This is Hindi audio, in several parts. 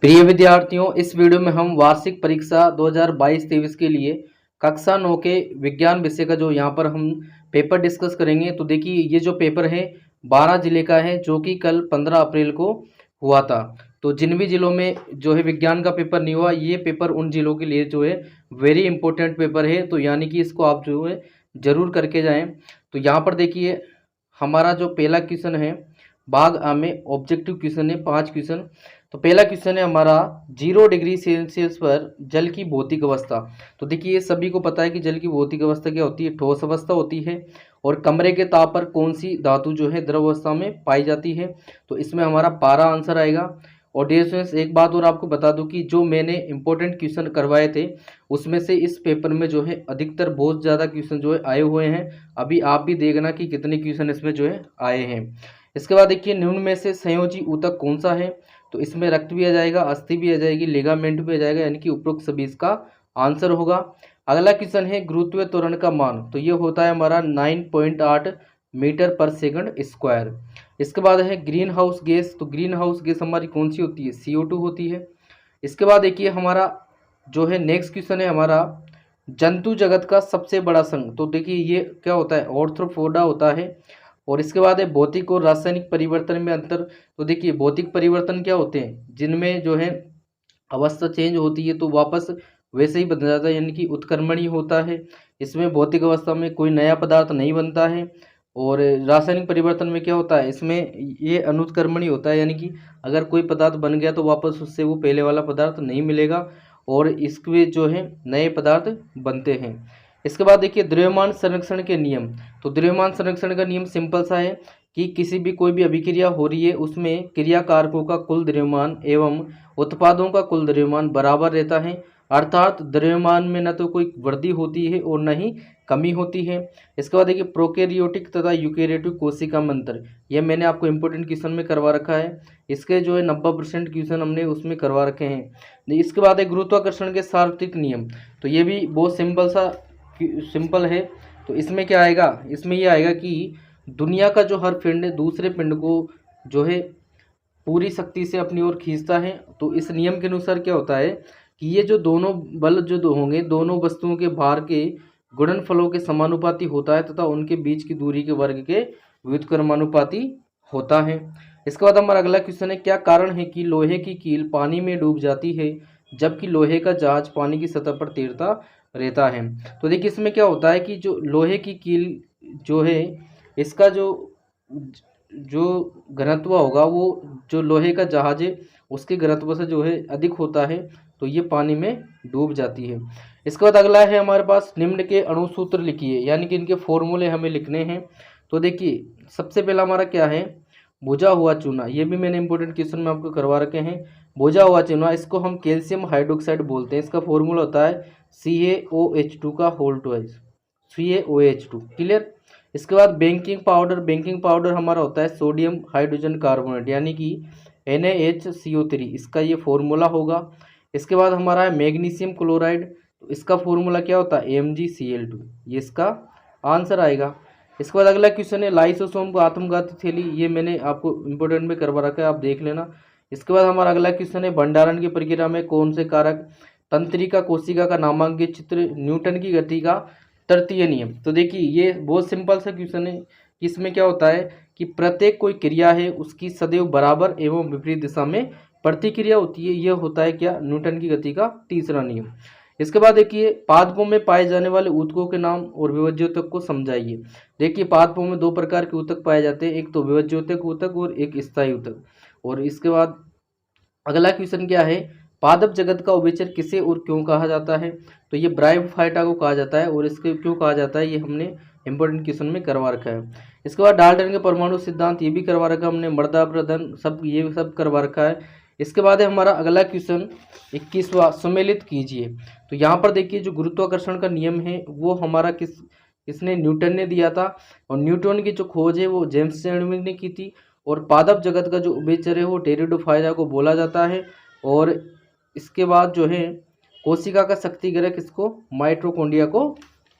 प्रिय विद्यार्थियों, इस वीडियो में हम वार्षिक परीक्षा 2022-23 के लिए कक्षा 9 के विज्ञान विषय का जो यहाँ पर हम पेपर डिस्कस करेंगे। तो देखिए, ये जो पेपर है 12 जिले का है, जो कि कल 15 अप्रैल को हुआ था। तो जिन भी जिलों में जो है विज्ञान का पेपर नहीं हुआ, ये पेपर उन जिलों के लिए जो है वेरी इंपॉर्टेंट पेपर है। तो यानी कि इसको आप जो है ज़रूर करके जाएँ। तो यहाँ पर देखिए, हमारा जो पहला क्वेश्चन है भाग आ में ऑब्जेक्टिव क्वेश्चन है, 5 क्वेश्चन। तो पहला क्वेश्चन है हमारा 0 डिग्री सेल्सियस पर जल की भौतिक अवस्था। तो देखिए, ये सभी को पता है कि जल की भौतिक अवस्था क्या होती है, ठोस अवस्था होती है। और कमरे के ताप पर कौन सी धातु जो है द्रव अवस्था में पाई जाती है। तो इसमें हमारा पारा आंसर आएगा। और डियर स्टूडेंट्स, एक बात और आपको बता दूं कि जो मैंने इंपॉर्टेंट क्वेश्चन करवाए थे उसमें से इस पेपर में जो है अधिकतर बहुत ज़्यादा क्वेश्चन जो है आए हुए हैं। अभी आप भी देखना कि कितने क्वेश्चन इसमें जो है आए हैं। इसके बाद देखिए, निम्न में से संयोजी ऊतक कौन सा है। तो इसमें रक्त भी आ जाएगा, अस्थि भी आ जाएगी, लिगामेंट भी आ जाएगा, यानी कि उपरोक्त सभी इसका आंसर होगा। अगला क्वेश्चन है गुरुत्वीय त्वरण का मान। तो ये होता है हमारा 9.8 मीटर पर सेकंड स्क्वायर। इसके बाद है ग्रीन हाउस गैस। तो ग्रीन हाउस गैस हमारी कौन सी होती है, CO2 होती है। इसके बाद देखिए, हमारा जो है नेक्स्ट क्वेश्चन है हमारा जंतु जगत का सबसे बड़ा संघ। तो देखिए, ये क्या होता है, ऑर्थ्रोपोडा होता है। और इसके बाद है भौतिक और रासायनिक परिवर्तन में अंतर। तो देखिए, भौतिक परिवर्तन क्या होते हैं, जिनमें जो है अवस्था चेंज होती है तो वापस वैसे ही बन जाता है, यानी कि उत्क्रमणीय होता है। इसमें भौतिक अवस्था में कोई नया पदार्थ नहीं बनता है। और रासायनिक परिवर्तन में क्या होता है, इसमें ये अनुत्क्रमणीय होता है, यानी कि अगर कोई पदार्थ बन गया तो वापस उससे वो पहले वाला पदार्थ नहीं मिलेगा और इसके जो है नए पदार्थ बनते हैं। इसके बाद देखिए, द्रव्यमान संरक्षण के नियम। तो द्रव्यमान संरक्षण का नियम सिंपल सा है कि किसी भी कोई भी अभिक्रिया हो रही है उसमें क्रिया कारकों का कुल द्रव्यमान एवं उत्पादों का कुल द्रव्यमान बराबर रहता है। अर्थात द्रव्यमान में न तो कोई वृद्धि होती है और न ही कमी होती है। इसके बाद देखिए, प्रोकैरियोटिक तथा यूकैरियोटिक कोशिका में अंतर। यह मैंने आपको इंपॉर्टेंट क्वेश्चन में करवा रखा है। इसके जो है 90% क्वेश्चन हमने उसमें करवा रखे हैं। इसके बाद है गुरुत्वाकर्षण के सार्वत्रिक नियम। तो ये भी बहुत सिंपल है। तो इसमें क्या आएगा, इसमें ये आएगा कि दुनिया का जो हर पिंड दूसरे पिंड को जो है पूरी शक्ति से अपनी ओर खींचता है। तो इस नियम के अनुसार क्या होता है कि ये जो दोनों बल जो होंगे, दोनों वस्तुओं के भार के गुणनफलों के समानुपाती होता है तथा उनके बीच की दूरी के वर्ग के व्युत्क्रमानुपाती होता है। इसके बाद हमारा अगला क्वेश्चन है, क्या कारण है कि लोहे की कील पानी में डूब जाती है जबकि लोहे का जहाज पानी की सतह पर तैरता रहता है। तो देखिए, इसमें क्या होता है कि जो लोहे की कील जो है इसका जो घनत्व होगा वो जो लोहे का जहाज है उसके घनत्व से जो है अधिक होता है, तो ये पानी में डूब जाती है। इसके बाद अगला है हमारे पास, निम्न के अणुसूत्र लिखिए, यानी कि इनके फॉर्मूले हमें लिखने हैं। तो देखिए, सबसे पहला हमारा क्या है, भुजा हुआ चूना। ये भी मैंने इंपॉर्टेंट क्वेश्चन में आपको करवा रखे हैं। भुजा हुआ चूना, इसको हम कैल्शियम हाइड्रोक्साइड बोलते हैं। इसका फॉर्मूला होता है CaOH2 का होल ट्वाइस, CaOH2। क्लियर। इसके बाद बेकिंग पाउडर। बेकिंग पाउडर हमारा होता है सोडियम हाइड्रोजन कार्बोनेट, यानी कि NaHCO3, इसका ये फॉर्मूला होगा। इसके बाद हमारा है मैग्नीशियम क्लोराइड। तो इसका फॉर्मूला क्या होता है, MgCl2, ये इसका आंसर आएगा। इसके बाद अगला क्वेश्चन है लाइसोसोम को आत्मघाती थैली। ये मैंने आपको इंपॉर्टेंट में करवा रखा है, आप देख लेना। इसके बाद हमारा अगला क्वेश्चन है भंडारण की प्रक्रिया में कौन से कारक तंत्रिका कोशिका का नामांकित चित्र न्यूटन की गति का तृतीय नियम। तो देखिए, ये बहुत सिंपल सा क्वेश्चन है कि इसमें क्या होता है कि प्रत्येक कोई क्रिया है उसकी सदैव बराबर एवं विपरीत दिशा में प्रतिक्रिया होती है। यह होता है क्या, न्यूटन की गति का तीसरा नियम। इसके बाद देखिए, पादपों में पाए जाने वाले ऊतकों के नाम और विभज्योतक को समझाइए। देखिए, पादपों में दो प्रकार के ऊतक पाए जाते हैं, एक तो विभज्योतक ऊतक और एक स्थायी ऊतक। और इसके बाद अगला क्वेश्चन क्या है, पादप जगत का उभयचर किसे और क्यों कहा जाता है। तो ये ब्रायोफाइटा को कहा जाता है। और इसके क्यों कहा जाता है ये हमने इंपॉर्टेंट क्वेश्चन में करवा रखा है। इसके बाद डाल्टन के परमाणु सिद्धांत, ये भी करवा रखा है हमने। मृदा प्रदन, सब ये सब करवा रखा है। इसके बाद है हमारा अगला क्वेश्चन 21वां, सम्मिलित कीजिए। तो यहाँ पर देखिए, जो गुरुत्वाकर्षण का नियम है वो हमारा किसने, न्यूटन ने दिया था। और न्यूटन की जो खोज है वो जेम्स चैडविक ने की थी। और पादप जगत का जो उभयचर है वो टेरिडोफाइटा को बोला जाता है। और इसके बाद जो है कोशिका का शक्ति ग्रह किसको, माइटोकॉन्ड्रिया को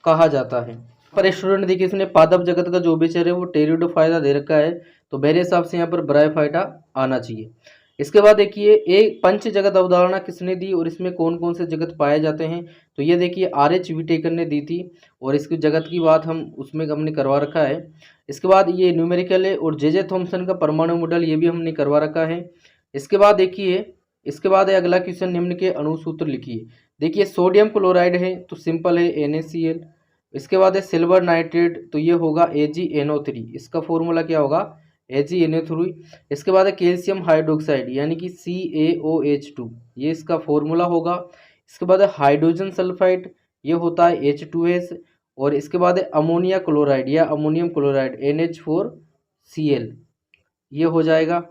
कहा जाता है। पर स्टूडेंट देखिए, इसने पादप जगत का जो उभयचर है वो टेरिडोफाइटा दे रखा है, तो मेरे हिसाब से यहाँ पर ब्रायोफाइटा आना चाहिए। इसके बाद देखिए एक पंच जगत अवधारणा किसने दी और इसमें कौन कौन से जगत पाए जाते हैं। तो ये देखिए RH विटेकर ने दी थी और इसकी जगत की बात हम उसमें हमने करवा रखा है। इसके बाद ये न्यूमेरिकल है और जे थॉमसन का परमाणु मॉडल ये भी हमने करवा रखा है। इसके बाद देखिए इसके बाद है अगला क्वेश्चन, निम्न के अणु सूत्र लिखिए। देखिए सोडियम क्लोराइड है तो सिंपल है NaCl। इसके बाद है सिल्वर नाइट्रेट तो ये होगा AgNO3, इसका फॉर्मूला क्या होगा AgNO3। इसके बाद है कैल्शियम हाइड्रोक्साइड यानी कि CaOH2, ये इसका फॉर्मूला होगा। इसके बाद है हाइड्रोजन सल्फाइड, ये होता है H2S। और इसके बाद है अमोनिया क्लोराइड या अमोनियम क्लोराइड NH4Cl, ये हो जाएगा।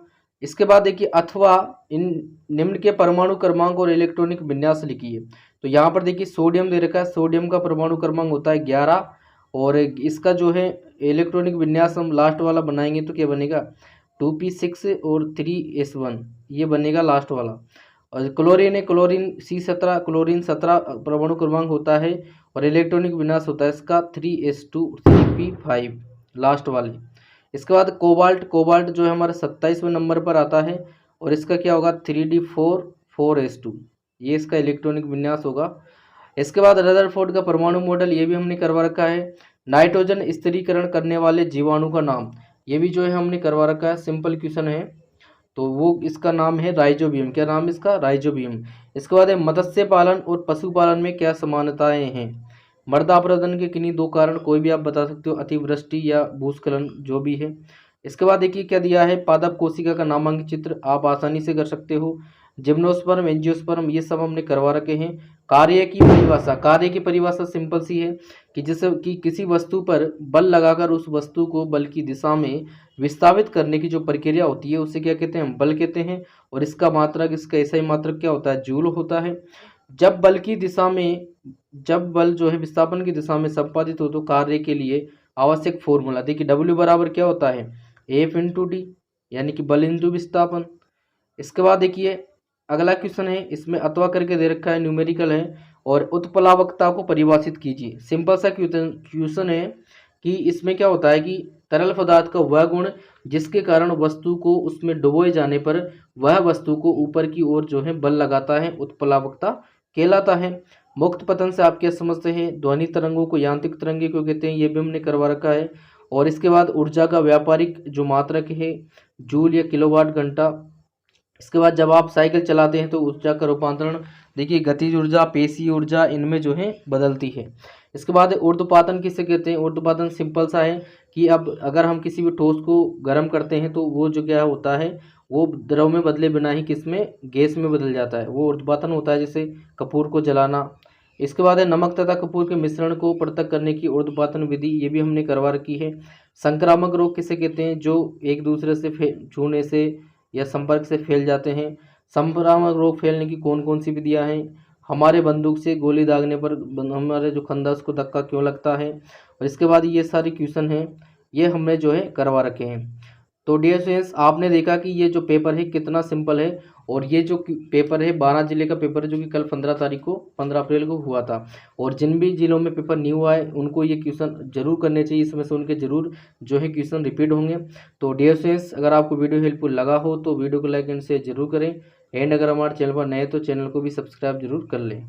इसके बाद देखिए अथवा इन निम्न के परमाणु क्रमांक और इलेक्ट्रॉनिक विन्यास लिखिए। तो यहाँ पर देखिए सोडियम दे रखा है, सोडियम का परमाणु क्रमांक होता है 11 और इसका जो है इलेक्ट्रॉनिक विन्यास हम लास्ट वाला बनाएंगे तो क्या बनेगा 2p6 और 3s1, ये बनेगा लास्ट वाला। और क्लोरीन है, क्लोरीन C17, क्लोरीन 17 परमाणु क्रमांक होता है और इलेक्ट्रॉनिक विन्यास होता है इसका 3s2 3p5 लास्ट वाले। इसके बाद कोबाल्ट, कोबाल्ट जो है हमारा 27वें नंबर पर आता है और इसका क्या होगा 3d4 4s2, ये इसका इलेक्ट्रॉनिक विन्यास होगा। इसके बाद रदरफोर्ड का परमाणु मॉडल ये भी हमने करवा रखा है। नाइट्रोजन स्थिरीकरण करने वाले जीवाणु का नाम ये भी जो है हमने करवा रखा है, सिंपल क्वेश्चन है। तो वो इसका नाम है राइजोबियम, क्या नाम इसका राइजोबियम। इसके बाद है मत्स्य पालन और पशुपालन में क्या समानताएं हैं। मृदा अपरदन के किन्हीं दो कारण कोई भी आप बता सकते हो, अतिवृष्टि या भूस्खलन जो भी है। इसके बाद देखिए क्या दिया है, पादप कोशिका का नामांकित चित्र आप आसानी से कर सकते हो। जिम्नोस्पर्म, एंजियोस्पर्म, ये सब हमने करवा रखे हैं। कार्य की परिभाषा, कार्य की परिभाषा सिंपल सी है कि जैसे कि किसी वस्तु पर बल लगाकर उस वस्तु को बल की दिशा में विस्थापित करने की जो प्रक्रिया होती है उसे क्या कहते हैं, हम बल कहते हैं। और इसका मात्रक, इसका ऐसा ही मात्रक क्या होता है, जूल होता है। जब बल की दिशा में, जब बल जो है विस्थापन की दिशा में संपादित हो तो कार्य के लिए आवश्यक फॉर्मूला देखिए W बराबर क्या होता है F इंटू डी, यानी कि बल इंटू विस्थापन। इसके बाद देखिए अगला क्वेश्चन है, इसमें अथवा करके दे रखा है, न्यूमेरिकल है और उत्प्लावकता को परिभाषित कीजिए। सिंपल सा क्वेश्चन है कि इसमें क्या होता है कि तरल पदार्थ का वह गुण जिसके कारण वस्तु को उसमें डुबोए जाने पर वह वस्तु को ऊपर की ओर जो है बल लगाता है, उत्प्लावकता कहलाता है। मुक्त पतन से आप क्या समझते हैं, ध्वनि तरंगों को यांत्रिक तरंगे क्यों कहते हैं, ये भी हमने करवा रखा है। और इसके बाद ऊर्जा का व्यापारिक जो मात्रक है जूल या किलोवाट घंटा। इसके बाद जब आप साइकिल चलाते हैं तो ऊर्जा का रूपांतरण देखिए गतिज ऊर्जा, पेशीय ऊर्जा, इनमें जो है बदलती है। इसके बाद ऊर्ध्वपातन किसे कहते हैं, ऊर्ध्वपातन सिंपल सा है कि अब अगर हम किसी भी ठोस को गर्म करते हैं तो वो जो क्या होता है वो द्रव में बदले बिना ही किसमें, गैस में बदल जाता है, वो ऊर्ध्वपातन होता है। जैसे कपूर को जलाना। इसके बाद है नमक तथा कपूर के मिश्रण को पृथक करने की ऊर्ध्वपातन विधि, ये भी हमने करवा रखी है। संक्रामक रोग किसे कहते हैं, जो एक दूसरे से छूने से या संपर्क से फैल जाते हैं। संक्रामक रोग फैलने की कौन कौन सी विधियां हैं, हमारे बंदूक से गोली दागने पर हमारे जो फंदा उसको धक्का क्यों लगता है। और इसके बाद ये सारे क्वेश्चन हैं ये हमने जो है करवा रखे हैं। तो डियर स्टूडेंट्स आपने देखा कि ये जो पेपर है कितना सिंपल है और ये जो पेपर है 12 जिले का पेपर है जो कि कल 15 अप्रैल को हुआ था। और जिन भी जिलों में पेपर न्यू आए उनको ये क्वेश्चन जरूर करने चाहिए, इसमें से उनके जरूर जो है क्वेश्चन रिपीट होंगे। तो डियर स्टूडेंट्स अगर आपको वीडियो हेल्पफुल लगा हो तो वीडियो को लाइक एंड शेयर जरूर करें। एंड अगर हमारे चैनल पर नए तो चैनल को भी सब्सक्राइब जरूर कर लें।